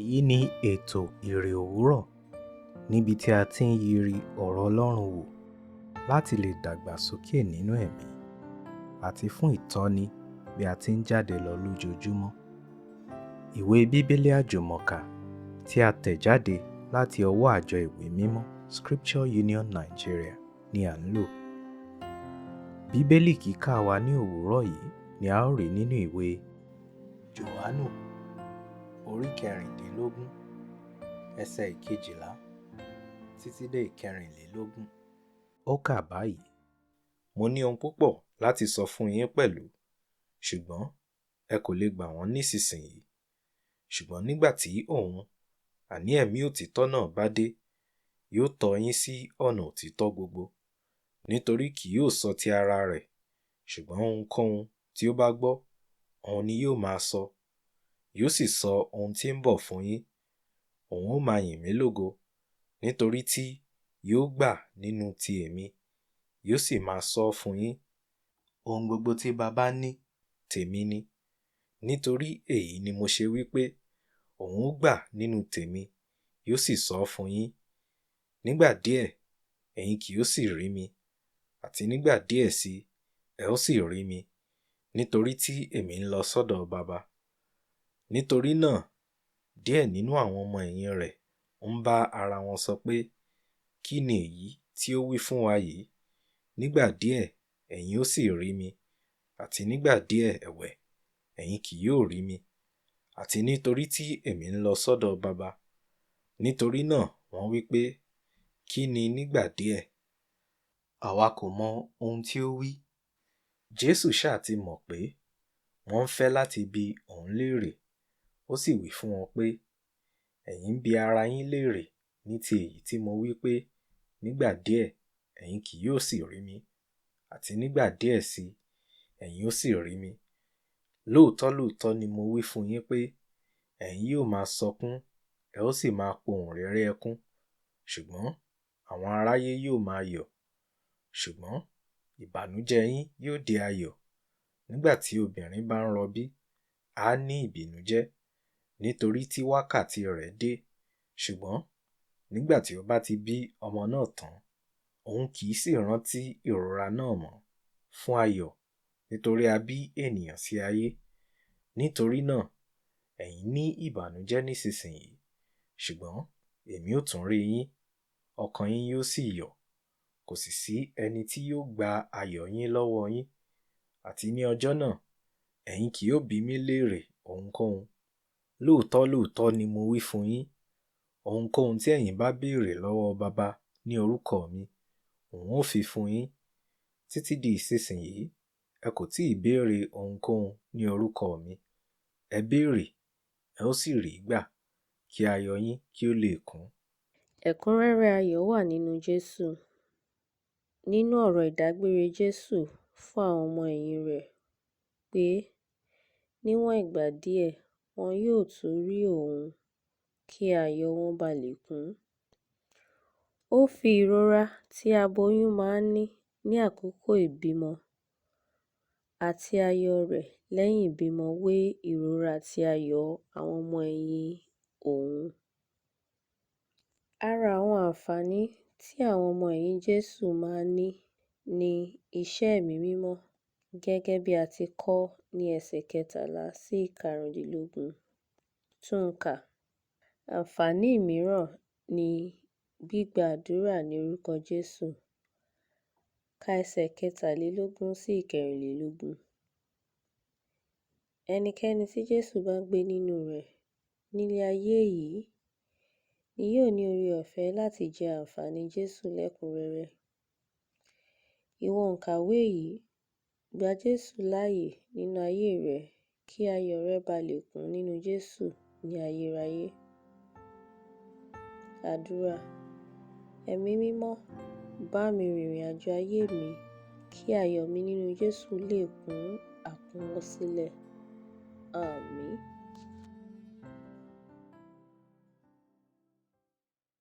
Èyí ni ètò Iri Owuro, níbi tí a ti ń yiri ọ̀rọ̀ Ọlọ́run wò láti lè dàgbà sókè nínú ẹ̀mí àti fún ìtọ́ni bí a ti ń jáde lọ lójoojúmọ́. Ìwé Bíbélì Àjùmọ tí a tẹ̀ jáde láti ọwọ́ àjọ ìwé mímọ́ Scripture Union Nigeria ni à ń lò. Bíbélì kíkà wa ní òwúrọ̀ yìí ni a ó rí nínú ìwé Jòhánù orí 16 ẹsẹ̀ 12 títí dé 14. Ó kà báyìí: Mo ní ohun púpọ̀ láti sọ fún yín pẹ̀lú, ṣùgbọ́n ẹ kò lè gbà wọ́n nísinsìnyí. Ṣùgbọ́n nígbà tí òun, àní ẹ̀mí òtítọ́ náà bá dé, yóò tọ́ yín sí ọ̀nà òtítọ́ gbogbo, nítorí kì yóò sọ ti ara rẹ̀, ṣùgbọ́n ohunkóhun tí ó bá gbọ́, òun ni yóò máa sọ. Yóò sì sọ ohun tí ń bọ̀ fún yín. Òun ó máa yìn mí lógo, nítorí tí yóò gbà nínú ti èmi, yóò sì máa sọ fún yín. Ohun gbogbo tí Baba ní, tèmi ni. Nítorí èyí ni mo ṣe wí pé òun ó gbà nínú tèmi, yóò sì sọ fún yín. Nígbà díẹ̀, ẹ̀yin kì yóò sì rí mi, àti nígbà díẹ̀ sí, ẹ ó sì rí mi, nítorí tí èmi ń lọ sọ́dọ̀ Baba. Nítorí náà, díẹ̀ nínú àwọn ọmọ ẹ̀yìn rẹ̀ ń bá ara wọn sọ pé, kí ni èyí tí ó wí fún wa yìí? Nígbà díẹ̀, ẹ̀yin ó sì rí mi, àti nígbà díẹ̀ ẹ̀wẹ̀, ẹ̀yin kì yóò rí mi, àti nítorí tí èmi ń lọ sọ́dọ̀ Baba. Nítorí náà wọ́n wí pé, kí ni nígbà díẹ̀? Àwa kò mọ ohun tí ó wí. Jésù ṣáà ti mọ̀ pé wọ́n ń fẹ́ láti bi òun léèrè. Ó sì wí fún wọn pé, ẹ̀yin ń bi ara yín léèrè ní ti èyí tí mo wí pé, nígbà díẹ̀ ẹ̀yin kì yóò sì rí mi, àti nígbà díẹ̀ sí, ẹ̀yin ó sì rí mi. Lóòótọ́ lóòótọ́ ni mo wí fún yín pé, ẹ̀yin yóò máa sọkún, ẹ ó sì máa pohùn réré ẹkún, ṣùgbọ́n àwọn aráyé yóò máa yọ̀. Ṣùgbọ́n ìbànújẹ́ yín yóò di ayọ̀. Nígbà tí obìnrin bá ń rọbí, á ní ìbìnújẹ́, nítorí tí wákàtí rẹ̀ dé. Ṣùgbọ́n nígbà tí ó bá ti bí ọmọ náà tán, òun kì í sì rántí ìrora náà mọ́ fún ayọ̀, nítorí a bí ènìyàn sí ayé. Nítorí náà, ẹ̀yin ní ìbànújẹ́ nísinsìnyí, ṣùgbọ́n èmi ó tún rí yín, ọkàn yín yóò sì yọ̀, kò sì sí ẹni tí yóò gba ayọ̀ yín lọ́wọ́ yín. Àti ní ọjọ́ náà, ẹ̀yin kì yóò bi mí léèrè ohunkóhun. Lóòótọ́ lóòótọ́ ni mo wí fún yín, ohunkóhun tí ẹ̀yin bá béèrè lọ́wọ́ Baba ní orúkọ mi, òun ó fi fún yín. Títí di ìsinsìnyí, ẹ kò tí ì béèrè ohunkóhun ní orúkọ mi. Ẹ béèrè, ẹ ó sì rí gbà, kí ayọ̀ yín kí ó lè kún. Ẹ̀kúnrẹ́rẹ́ ayọ̀ wà nínú Jésù. Nínú ọ̀rọ̀ ìdágbére Jésù fún àwọn ọmọ ẹ̀yìn rẹ̀ pé níwọ̀n ìgbà díẹ̀ wọn yóò tún rí òun, kí ayọ̀ wọn ba lè kún. Ó fi ìrora tí aboyún máa ń ní àkókò ìbímọ àti ayọ̀ rẹ̀ lẹ́yìn ìbímọ wé ìrora àti ayọ̀ àwọn ọmọ ẹ̀yìn òun. Ara àwọn àǹfààní tí àwọn ọmọ ẹ̀yìn Jésù máa ń ní iṣẹ́ ẹ̀mí mímọ́, gẹ́gẹ́ bí a ti kọ́ ní ẹsẹ̀ 13 sí 15. Tún kà. Àǹfààní mìíràn ni gbígba àdúrà ní orúkọ Jésù. Ka ẹsẹ̀ 13 sí 14. Ẹnikẹ́ni tí Jésù bá gbé nínú rẹ̀ nílé ayé yìí ni yóò ní oore-ọ̀fẹ́ láti jẹ àǹfààní Jésù lẹ́kùnrẹ́rẹ́. Ìwọ òǹkàwé yìí, gba Jésù láàyè nínú ayé rẹ, kí ayọ̀ rẹ ba lè kún nínú Jésù ní ayérayé. Àdúrà. Ẹ̀mí mímọ́, bá mi rìnrìn àjò ayé mi, kí ayọ̀ mi nínú Jésù lè kún àkúnwọ́sílẹ̀. Àmín.